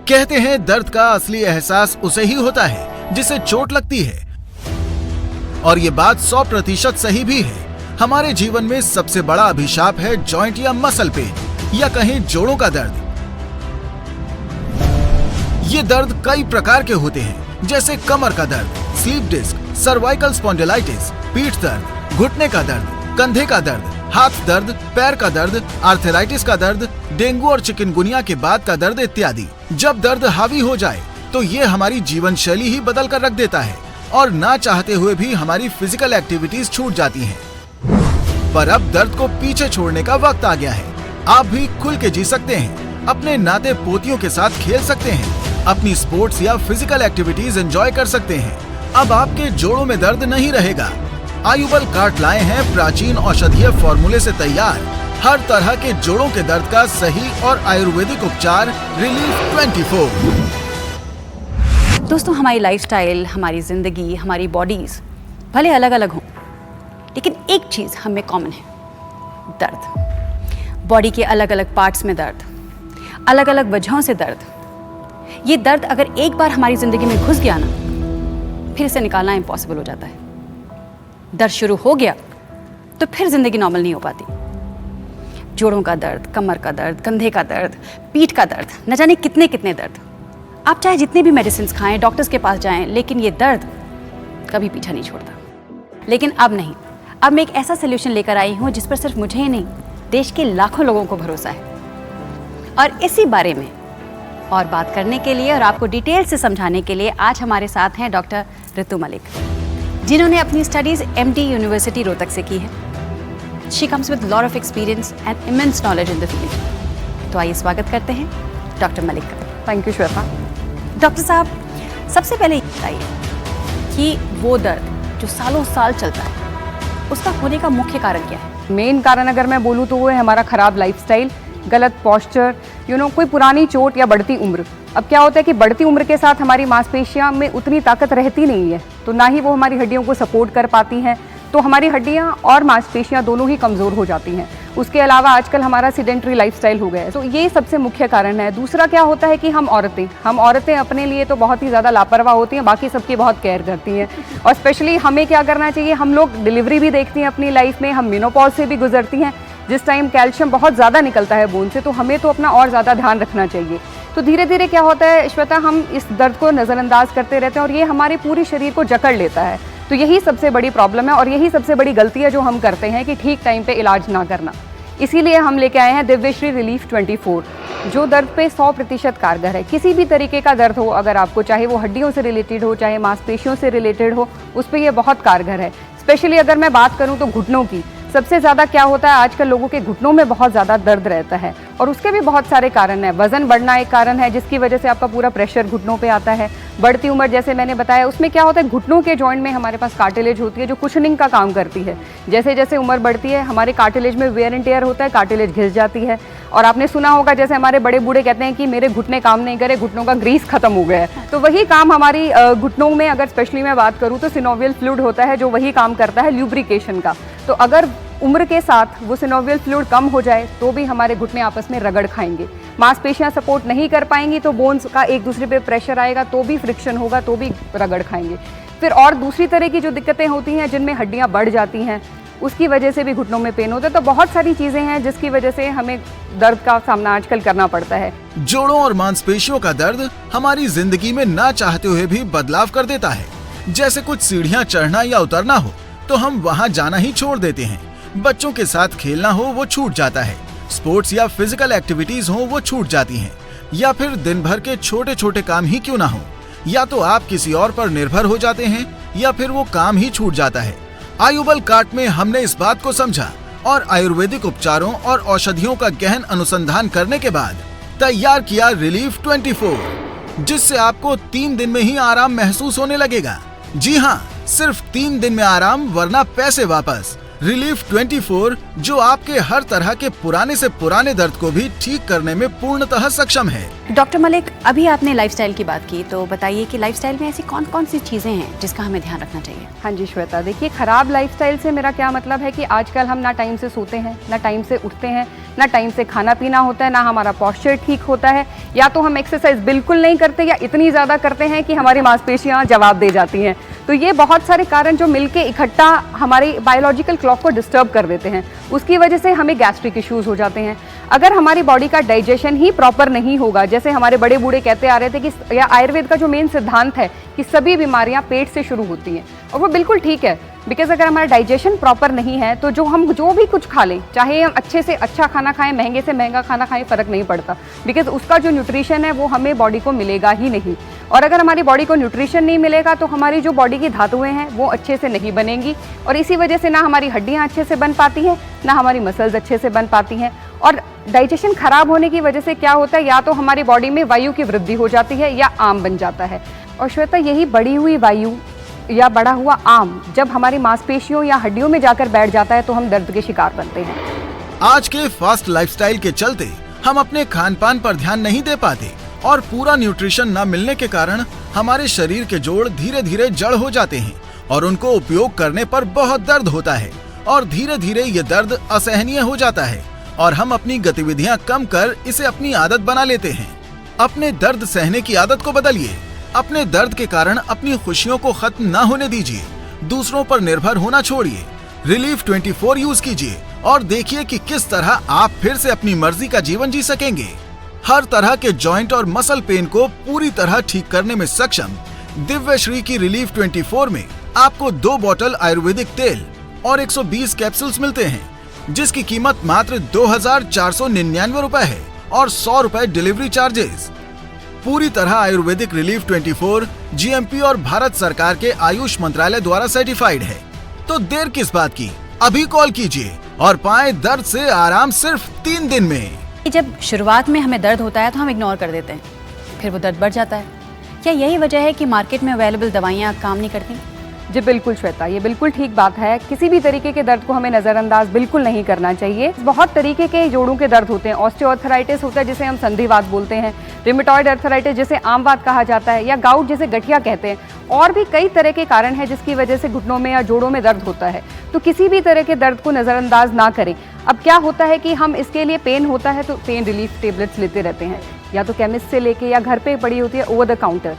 कहते हैं दर्द का असली एहसास उसे ही होता है जिसे चोट लगती है, और ये बात 100% सही भी है। हमारे जीवन में सबसे बड़ा अभिशाप है जॉइंट या मसल पेन, या कहें जोड़ों का दर्द। ये दर्द कई प्रकार के होते हैं, जैसे कमर का दर्द, स्लीप डिस्क, सर्वाइकल स्पॉन्डिलाइटिस, पीठ दर्द, घुटने का दर्द, कंधे का दर्द, हाथ दर्द, पैर का दर्द, आर्थराइटिस का दर्द, डेंगू और चिकनगुनिया के बाद का दर्द इत्यादि। जब दर्द हावी हो जाए तो ये हमारी जीवन शैली ही बदल कर रख देता है और ना चाहते हुए भी हमारी फिजिकल एक्टिविटीज छूट जाती हैं। पर अब दर्द को पीछे छोड़ने का वक्त आ गया है। आप भी खुल के जी सकते हैं, अपने नाते पोतियों के साथ खेल सकते हैं, अपनी स्पोर्ट्स या फिजिकल एक्टिविटीज एंजॉय कर सकते हैं। अब आपके जोड़ों में दर्द नहीं रहेगा। आयुबल कार्ट लाए हैं प्राचीन औषधीय फॉर्मूले से तैयार हर तरह के जोड़ों के दर्द का सही और आयुर्वेदिक उपचार रिलीफ 24। दोस्तों, हमारी लाइफस्टाइल, हमारी जिंदगी, हमारी बॉडीज भले अलग अलग हों, लेकिन एक चीज हम में कॉमन है, दर्द। बॉडी के अलग अलग पार्ट्स में दर्द, अलग अलग वजहों से दर्द। ये दर्द अगर एक बार हमारी जिंदगी में घुस गया ना, फिर इसे निकालना इम्पॉसिबल हो जाता है। दर्द शुरू हो गया तो फिर जिंदगी नॉर्मल नहीं हो पाती। जोड़ों का दर्द, कमर का दर्द, कंधे का दर्द, पीठ का दर्द, न जाने कितने कितने दर्द। आप चाहे जितने भी मेडिसिन खाएं, डॉक्टर्स के पास जाएं, लेकिन ये दर्द कभी पीछा नहीं छोड़ता। लेकिन अब नहीं, अब मैं एक ऐसा सोल्यूशन लेकर आई हूँ जिस पर सिर्फ मुझे ही नहीं, देश के लाखों लोगों को भरोसा है। और इसी बारे में और बात करने के लिए और आपको डिटेल से समझाने के लिए आज हमारे साथ हैं डॉक्टर रितु मलिक, जिन्होंने अपनी स्टडीज MD यूनिवर्सिटी रोहतक से की है। She comes with lot of experience and immense knowledge in the field. तो आइए स्वागत करते हैं डॉक्टर मलिक का। Thank you Shweta. डॉक्टर साहब, सबसे पहले ये बताइए कि वो दर्द जो सालों साल चलता है, उसका होने का मुख्य कारण क्या है? मेन कारण अगर मैं बोलूँ तो वो है हमारा ख़राब लाइफस्टाइल, गलत पोस्चर, कोई पुरानी चोट या बढ़ती उम्र। अब क्या होता है कि बढ़ती उम्र के साथ हमारी मांसपेशियां में उतनी ताकत रहती नहीं है, तो ना ही वो हमारी हड्डियों को सपोर्ट कर पाती हैं, तो हमारी हड्डियां और मांसपेशियां दोनों ही कमज़ोर हो जाती हैं। उसके अलावा आजकल हमारा सीडेंटरी लाइफस्टाइल हो गया है, तो ये सबसे मुख्य कारण है। दूसरा क्या होता है कि हम औरतें अपने लिए तो बहुत ही ज़्यादा लापरवाह होती हैं, बाकी सबकी बहुत केयर करती हैं। और स्पेशली हमें क्या करना चाहिए, हम लोग डिलीवरी भी देखती हैं अपनी लाइफ में, हम मेनोपॉज से भी गुजरती हैं, जिस टाइम कैल्शियम बहुत ज़्यादा निकलता है बोन से, तो हमें तो अपना और ज़्यादा ध्यान रखना चाहिए। तो धीरे धीरे क्या होता है श्वेता, हम इस दर्द को नज़रअंदाज करते रहते हैं और ये हमारे पूरे शरीर को जकड़ लेता है। तो यही सबसे बड़ी प्रॉब्लम है और यही सबसे बड़ी गलती है जो हम करते हैं कि ठीक टाइम पे इलाज ना करना। इसीलिए हम लेके आए हैं दिव्यश्री रिलीफ 24, जो दर्द पे 100% कारगर है। किसी भी तरीके का दर्द हो, अगर आपको, चाहे वो हड्डियों से रिलेटेड हो, चाहे मांसपेशियों से रिलेटेड हो, उस पर यह बहुत कारगर है। स्पेशली अगर मैं बात करूँ तो घुटनों की, सबसे ज़्यादा क्या होता है आजकल लोगों के घुटनों में बहुत ज़्यादा दर्द रहता है और उसके भी बहुत सारे कारण हैं। वज़न बढ़ना एक कारण है जिसकी वजह से आपका पूरा प्रेशर घुटनों पे आता है। बढ़ती उम्र, जैसे मैंने बताया, उसमें क्या होता है, घुटनों के जॉइंट में हमारे पास कार्टिलेज होती है जो कुशनिंग का काम करती है। जैसे जैसे उम्र बढ़ती है हमारे कार्टिलेज में वेयर एंड टेयर होता है, कार्टिलेज घिस जाती है। और आपने सुना होगा, जैसे हमारे बड़े बूढ़े कहते हैं कि मेरे घुटने काम नहीं करे, घुटनों का ग्रीस खत्म हो गया है, तो वही काम हमारी घुटनों में, अगर स्पेशली मैं बात करूँ तो सिनोवियल फ्लूइड होता है जो वही काम करता है ल्यूब्रिकेशन का। तो अगर उम्र के साथ वो सिनोवियल फ्लूइड कम हो जाए तो भी हमारे घुटने आपस में रगड़ खाएंगे, मांसपेशियां सपोर्ट नहीं कर पाएंगी, तो बोन्स का एक दूसरे पे प्रेशर आएगा, तो भी फ्रिक्शन होगा, तो भी रगड़ खाएंगे। फिर और दूसरी तरह की जो दिक्कतें होती हैं जिनमें हड्डियां बढ़ जाती हैं, उसकी वजह से भी घुटनों में पेन होता है। तो बहुत सारी चीज़ें हैं जिसकी वजह से हमें दर्द का सामना आजकल करना पड़ता है। जोड़ों और मांसपेशियों का दर्द हमारी जिंदगी में ना चाहते हुए भी बदलाव कर देता है। जैसे कुछ सीढ़ियाँ चढ़ना या उतरना हो तो हम वहाँ जाना ही छोड़ देते हैं। बच्चों के साथ खेलना हो वो छूट जाता है, स्पोर्ट्स या फिजिकल एक्टिविटीज हो वो छूट जाती हैं, या फिर दिन भर के छोटे छोटे काम ही क्यों ना हो, या तो आप किसी और पर निर्भर हो जाते हैं या फिर वो काम ही छूट जाता है। आयुबल कार्ट में हमने इस बात को समझा और आयुर्वेदिक उपचारों और औषधियों का गहन अनुसंधान करने के बाद तैयार किया रिलीफ 24, जिससे आपको 3 दिन में ही आराम महसूस होने लगेगा। जी हाँ, सिर्फ 3 दिन में आराम, वरना पैसे वापस। रिलीफ 24 जो आपके हर तरह के पुराने से पुराने दर्द को भी ठीक करने में पूर्णतः सक्षम है। डॉक्टर मलिक, अभी आपने लाइफस्टाइल की बात की, तो बताइए कि लाइफस्टाइल में ऐसी कौन कौन सी चीज़ें हैं जिसका हमें ध्यान रखना चाहिए। हाँ जी श्वेता, देखिए खराब लाइफस्टाइल से मेरा क्या मतलब है कि आजकल हम ना टाइम से सोते हैं, ना टाइम से उठते हैं, ना टाइम से खाना पीना होता है, ना हमारा पॉस्चर ठीक होता है, या तो हम एक्सरसाइज बिल्कुल नहीं करते या इतनी ज़्यादा करते हैं कि हमारी मांसपेशियाँ जवाब दे जाती हैं। तो ये बहुत सारे कारण जो मिलके इकट्ठा हमारी बायोलॉजिकल क्लॉक को डिस्टर्ब कर देते हैं, उसकी वजह से हमें गैस्ट्रिक इश्यूज हो जाते हैं। अगर हमारी बॉडी का डाइजेशन ही प्रॉपर नहीं होगा, जैसे हमारे बड़े बूढ़े कहते आ रहे थे कि या आयुर्वेद का जो मेन सिद्धांत है कि सभी बीमारियां पेट से शुरू होती हैं, और वो बिल्कुल ठीक है। बिकॉज अगर हमारा डाइजेशन प्रॉपर नहीं है तो हम जो भी कुछ खा लें, चाहे हम अच्छे से अच्छा खाना खाएं, महंगे से महंगा खाना खाएं, फ़र्क नहीं पड़ता, बिकॉज उसका जो न्यूट्रिशन है वो हमें बॉडी को मिलेगा ही नहीं। और अगर हमारी बॉडी को न्यूट्रिशन नहीं मिलेगा तो हमारी जो बॉडी की धातुएं हैं वो अच्छे से नहीं बनेंगी, और इसी वजह से ना हमारी हड्डियाँ अच्छे से बन पाती हैं, ना हमारी मसल्स अच्छे से बन पाती हैं। और डाइजेशन खराब होने की वजह से क्या होता है, या तो हमारी बॉडी में वायु की वृद्धि हो जाती है या आम बन जाता है। और श्वेता, यही बढ़ी हुई वायु या बढ़ा हुआ आम जब हमारी मांसपेशियों या हड्डियों में जाकर बैठ जाता है तो हम दर्द के शिकार बनते हैं। आज के फास्ट लाइफस्टाइल के चलते हम अपने खान पान पर ध्यान नहीं दे पाते और पूरा न्यूट्रिशन न मिलने के कारण हमारे शरीर के जोड़ धीरे धीरे जड़ हो जाते हैं और उनको उपयोग करने पर बहुत दर्द होता है, और धीरे धीरे ये दर्द असहनीय हो जाता है और हम अपनी गतिविधियां कम कर इसे अपनी आदत बना लेते हैं। अपने दर्द सहने की आदत को बदलिए। अपने दर्द के कारण अपनी खुशियों को खत्म न होने दीजिए। दूसरों पर निर्भर होना छोड़िए। रिलीफ 24 यूज कीजिए और देखिए कि किस तरह आप फिर से अपनी मर्जी का जीवन जी सकेंगे। हर तरह के जॉइंट और मसल पेन को पूरी तरह ठीक करने में सक्षम दिव्य श्री की रिलीफ 24 में आपको 2 बॉटल आयुर्वेदिक तेल और 120 कैप्सूल्स मिलते हैं, जिसकी कीमत मात्र 2499 रुपए है और 100 रुपए डिलीवरी चार्जेस। पूरी तरह आयुर्वेदिक रिलीफ 24 जीएमपी और भारत सरकार के आयुष मंत्रालय द्वारा सर्टिफाइड है। तो देर किस बात की, अभी कॉल कीजिए और पाएं दर्द से आराम सिर्फ 3 दिन में। जब शुरुआत में हमें दर्द होता है तो हम इग्नोर कर देते हैं, फिर वो दर्द बढ़ जाता है। क्या यही वजह है कि मार्केट में अवेलेबल दवाइयाँ काम नहीं करती? जी बिल्कुल श्वेता, ये बिल्कुल ठीक बात है। किसी भी तरीके के दर्द को हमें नज़रअंदाज बिल्कुल नहीं करना चाहिए। बहुत तरीके के जोड़ों के दर्द होते हैं। ऑस्टियोआर्थराइटिस होता है जिसे हम संधिवात बोलते हैं, रिमेटॉइड अर्थराइटिस जिसे आमवात कहा जाता है, या गाउट जिसे गठिया कहते हैं। और भी कई तरह के कारण हैं जिसकी वजह से घुटनों में या जोड़ों में दर्द होता है। तो किसी भी तरह के दर्द को नज़रअंदाज ना करें। अब क्या होता है कि हम इसके लिए पेन होता है तो पेन रिलीफ टेबलेट्स लेते रहते हैं, या तो केमिस्ट से लेके, या घर पे पड़ी होती है ओवर द काउंटर।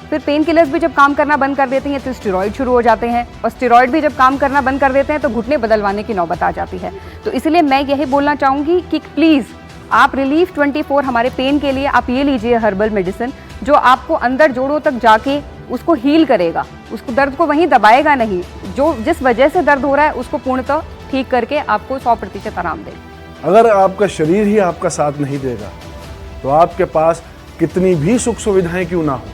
फिर पेन किलर्स भी जब काम करना बंद कर देती हैं तो स्टेरॉइड शुरू हो जाते हैं, और स्टेरॉइड भी जब काम करना बंद कर देते हैं तो घुटने बदलवाने की नौबत आ जाती है। तो इसलिए मैं यही बोलना चाहूँगी कि प्लीज़ आप रिलीफ 24 हमारे पेन के लिए आप ये लीजिए हर्बल मेडिसिन, जो आपको अंदर जोड़ों तक जाके उसको हील करेगा, उसको दर्द को वहीं दबाएगा नहीं, जो जिस वजह से दर्द हो रहा है उसको पूर्णतः ठीक करके आपको 100% आराम देगा। अगर आपका शरीर ही आपका साथ नहीं देगा तो आपके पास कितनी भी सुख सुविधाएं क्यों ना हो,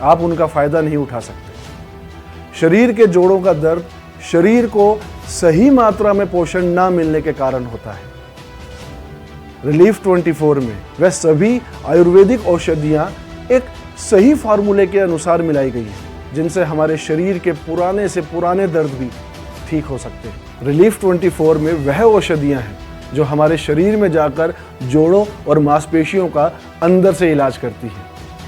आप उनका फायदा नहीं उठा सकते। शरीर के जोड़ों का दर्द शरीर को सही मात्रा में पोषण ना मिलने के कारण होता है। रिलीफ 24 में वह सभी आयुर्वेदिक औषधियां एक सही फार्मूले के अनुसार मिलाई गई हैं, जिनसे हमारे शरीर के पुराने से पुराने दर्द भी ठीक हो सकते हैं। रिलीफ 24 में वह औषधियां हैं जो हमारे शरीर में जाकर जोड़ों और मांसपेशियों का अंदर से इलाज करती हैं,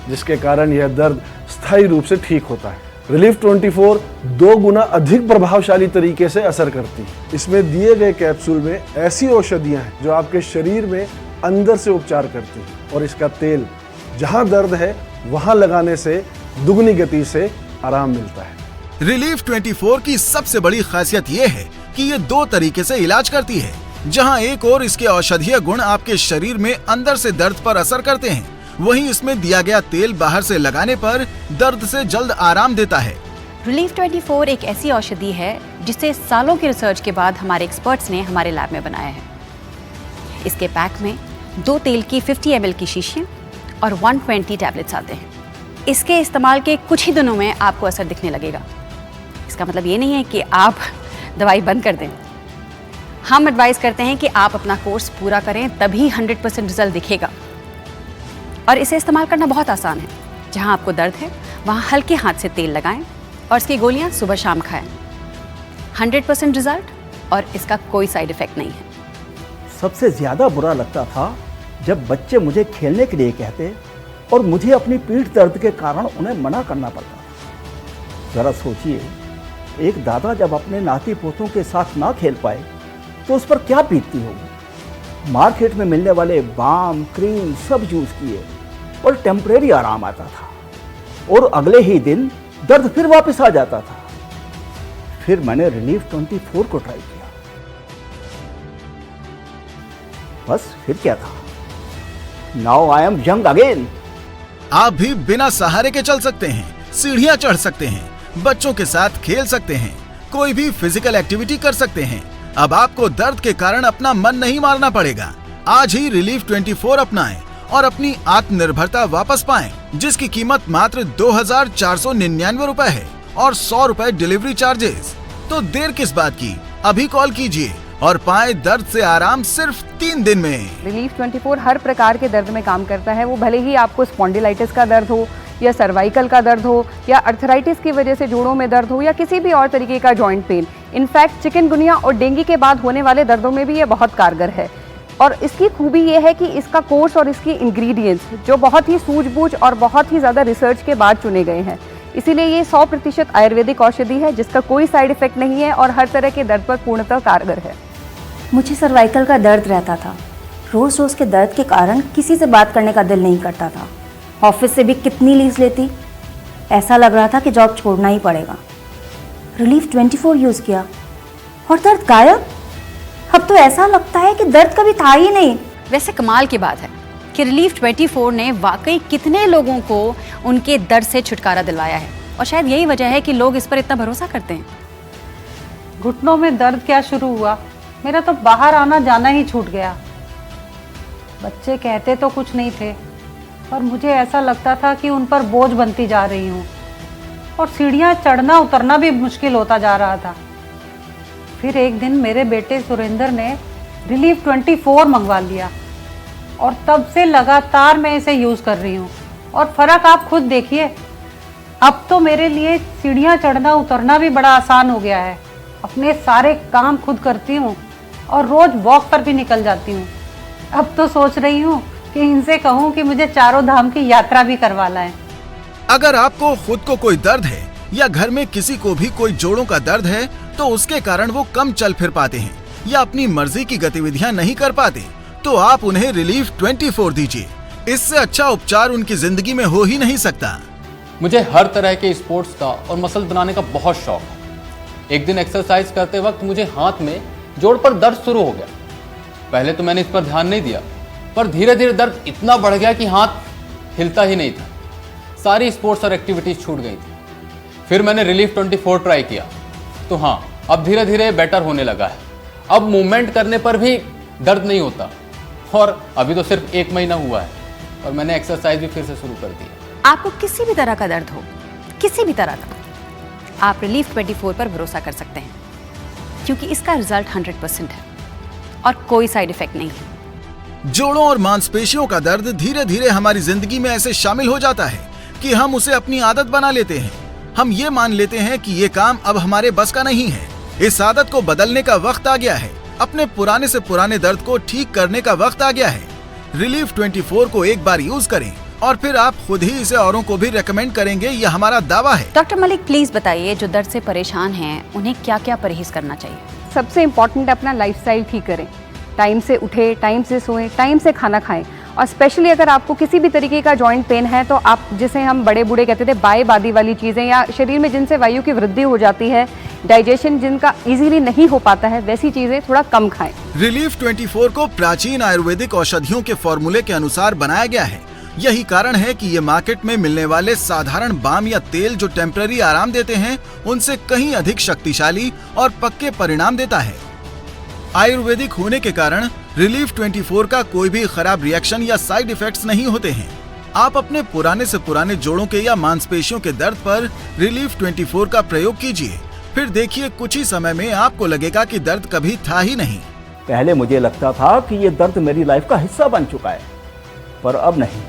जिसके कारण यह दर्द स्थायी रूप से ठीक होता है। रिलीफ 24 2 गुना अधिक प्रभावशाली तरीके से असर करती है। इसमें दिए गए कैप्सूल में ऐसी औषधियां हैं जो आपके शरीर में अंदर से उपचार करती हैं, और इसका तेल जहां दर्द है वहां लगाने से दुगनी गति से आराम मिलता है। रिलीफ 24 की सबसे बड़ी खासियत ये है कि ये 2 तरीके से इलाज करती है। जहां एक और इसके औषधीय गुण आपके शरीर में अंदर से दर्द पर असर करते हैं, वहीं इसमें दिया गया तेल बाहर से लगाने पर दर्द से जल्द आराम देता है। रिलीफ 24 एक ऐसी औषधि है जिसे सालों की रिसर्च के बाद हमारे एक्सपर्ट्स ने हमारे लैब में बनाया है। इसके पैक में 2 तेल की 50 ml की शीशियाँ और 120 टैबलेट्स आते हैं। इसके इस्तेमाल के कुछ ही दिनों में आपको असर दिखने लगेगा। इसका मतलब ये नहीं है कि आप दवाई बंद कर दें। हम एडवाइस करते हैं कि आप अपना कोर्स पूरा करें, तभी 100% रिजल्ट दिखेगा। और इसे इस्तेमाल करना बहुत आसान है। जहां आपको दर्द है वहां हल्के हाथ से तेल लगाएं और इसकी गोलियां सुबह शाम खाएं। 100% रिजल्ट और इसका कोई साइड इफेक्ट नहीं है। सबसे ज़्यादा बुरा लगता था जब बच्चे मुझे खेलने के लिए कहते और मुझे अपनी पीठ दर्द के कारण उन्हें मना करना पड़ता था। ज़रा सोचिए, एक दादा जब अपने नाती पोतों के साथ ना खेल पाए तो उस पर क्या बीतती होगी। मार्केट में मिलने वाले बाम, क्रीम सब यूज़ किए और टेम्परेरी आराम आता था और अगले ही दिन दर्द फिर वापस आ जाता था। फिर मैंने रिलीफ 24 को ट्राई किया। बस फिर क्या था, now I am young again. आप भी बिना सहारे के चल सकते हैं, सीढ़ियां चढ़ सकते हैं, बच्चों के साथ खेल सकते हैं, कोई भी फिजिकल एक्टिविटी कर सकते हैं। अब आपको दर्द के कारण अपना मन नहीं मारना पड़ेगा। आज ही रिलीफ 24 अपनाएं और अपनी आत्मनिर्भरता वापस पाएं, जिसकी कीमत मात्र 2,499 रुपए है और 100 रुपए डिलीवरी चार्जेस। तो देर किस बात की, अभी कॉल कीजिए और पाएं दर्द से आराम सिर्फ 3 दिन में। रिलीफ 24 हर प्रकार के दर्द में काम करता है। वो भले ही आपको स्पॉन्डिलाइटिस का दर्द हो या सर्वाइकल का दर्द हो या अर्थराइटिस की वजह से जोड़ों में दर्द हो या किसी भी और तरीके का जॉइंट पेन। इनफैक्ट चिकनगुनिया और डेंगू के बाद होने वाले दर्दों में भी ये बहुत कारगर है। और इसकी खूबी ये है कि इसका कोर्स और इसकी इंग्रेडिएंट्स जो बहुत ही सूझबूझ और बहुत ही ज़्यादा रिसर्च के बाद चुने गए हैं, इसीलिए ये 100% आयुर्वेदिक औषधि है जिसका कोई साइड इफेक्ट नहीं है और हर तरह के दर्द पर पूर्णतः कारगर है। मुझे सर्वाइकल का दर्द रहता था। रोज़ रोज़ के दर्द के कारण किसी से बात करने का दिल नहीं करता था। ऑफिस से भी कितनी लीव लेती, ऐसा लग रहा था कि जॉब छोड़ना ही पड़ेगा। रिलीफ 24 यूज़ किया और दर्द गायब। अब तो ऐसा लगता है कि दर्द कभी था ही नहीं। वैसे कमाल की बात है कि रिलीफ 24 ने वाकई कितने लोगों को उनके दर्द से छुटकारा दिलवाया है और शायद यही वजह है कि लोग इस पर इतना भरोसा करते हैं। घुटनों में दर्द क्या शुरू हुआ, मेरा तो बाहर आना जाना ही छूट गया। बच्चे कहते तो कुछ नहीं थे, पर मुझे ऐसा लगता था कि उन पर बोझ बनती जा रही हूँ और सीढ़ियाँ चढ़ना उतरना भी मुश्किल होता जा रहा था। फिर एक दिन मेरे बेटे सुरेंद्र ने रिलीफ 24 मंगवा लिया और तब से लगातार मैं इसे यूज़ कर रही हूँ और फ़र्क आप खुद देखिए। अब तो मेरे लिए सीढ़ियाँ चढ़ना उतरना भी बड़ा आसान हो गया है। अपने सारे काम खुद करती हूँ और रोज़ वॉक पर भी निकल जाती हूँ। अब तो सोच रही हूँ कि इनसे कहूँ कि मुझे चारों धाम की यात्रा भी करवा लाएं। अगर आपको खुद को कोई दर्द है या घर में किसी को भी कोई जोड़ों का दर्द है तो उसके कारण वो कम चल फिर पाते हैं या अपनी मर्जी की गतिविधियां नहीं कर पाते, तो आप उन्हें रिलीफ 24 दीजिए। इससे अच्छा उपचार उनकी जिंदगी में हो ही नहीं सकता। मुझे हर तरह के स्पोर्ट्स का और मसल बनाने का बहुत शौक है। एक दिन एक्सरसाइज करते वक्त मुझे हाथ में जोड़ पर दर्द शुरू हो गया। पहले तो मैंने इस पर ध्यान नहीं दिया, पर धीरे धीरे दर्द इतना बढ़ गया कि हाथ हिलता ही नहीं था। सारी स्पोर्ट्स और एक्टिविटीज छूट गई थी। फिर मैंने रिलीफ 24 ट्राई किया, तो हाँ, अब धीरे धीरे बेटर होने लगा है। अब मूवमेंट करने पर भी दर्द नहीं होता और अभी तो सिर्फ 1 महीना हुआ है और मैंने एक्सरसाइज भी फिर से शुरू कर दी है। आपको किसी भी तरह का दर्द हो, किसी भी तरह का, आप रिलीफ 24 पर भरोसा कर सकते हैं क्योंकि इसका रिजल्ट 100% है और कोई साइड इफेक्ट नहीं है। जोड़ों और मांसपेशियों का दर्द धीरे धीरे हमारी जिंदगी में ऐसे शामिल हो जाता है कि हम उसे अपनी आदत बना लेते हैं। हम ये मान लेते हैं कि ये काम अब हमारे बस का नहीं है। इस आदत को बदलने का वक्त आ गया है। अपने पुराने से पुराने दर्द को ठीक करने का वक्त आ गया है। रिलीफ 24 को एक बार यूज करें और फिर आप खुद ही इसे औरों को भी रेकमेंड करेंगे, ये हमारा दावा है। डॉक्टर मलिक, प्लीज बताइए, जो दर्द से परेशान हैं उन्हें क्या क्या परहेज करना चाहिए? सबसे इम्पॉर्टेंट अपना लाइफस्टाइल ठीक करें। टाइम से उठे, टाइम से सोएं, टाइम से खाना खाएं और स्पेशली अगर आपको किसी भी तरीके का जॉइंट पेन है तो आप, जिसे हम बड़े बूढ़े कहते थे, बाय बादी वाली चीज़ें या शरीर में जिनसे वायु की वृद्धि हो जाती है, डाइजेशन जिनका इजीली नहीं हो पाता है, वैसी चीज़ें थोड़ा कम खाएं। रिलीफ 24 को प्राचीन आयुर्वेदिक औषधियों के फॉर्मूले के अनुसार बनाया गया है। यही कारण है कि ये मार्केट में मिलने वाले साधारण बाम या तेल जो टेम्पररी आराम देते हैं, उनसे कहीं अधिक शक्तिशाली और पक्के परिणाम देता है। आयुर्वेदिक होने के कारण रिलीफ 24 का कोई भी खराब रिएक्शन या साइड इफेक्ट्स नहीं होते हैं। आप अपने पुराने से पुराने जोड़ों के या मांसपेशियों के दर्द पर रिलीफ 24 का प्रयोग कीजिए, फिर देखिए कुछ ही समय में आपको लगेगा कि दर्द कभी था ही नहीं। पहले मुझे लगता था कि ये दर्द मेरी लाइफ का हिस्सा बन चुका है, पर अब नहीं।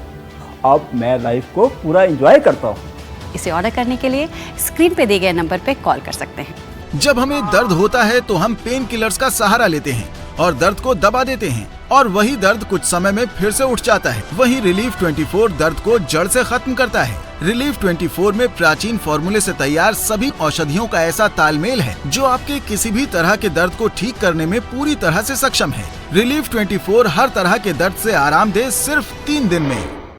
अब मैं लाइफ को पूरा एंजॉय करता हूँ। इसे ऑर्डर करने के लिए स्क्रीन पे दिए गए नंबर पे कॉल कर सकते हैं। जब हमें दर्द होता है तो हम पेन किलर्स का सहारा लेते हैं और दर्द को दबा देते हैं और वही दर्द कुछ समय में फिर से उठ जाता है। वही रिलीफ 24 दर्द को जड़ से खत्म करता है। रिलीफ 24 में प्राचीन फॉर्मूले से तैयार सभी औषधियों का ऐसा तालमेल है जो आपके किसी भी तरह के दर्द को ठीक करने में पूरी तरह से सक्षम है। रिलीफ 24 हर तरह के दर्द से आराम दे सिर्फ 3 दिन में।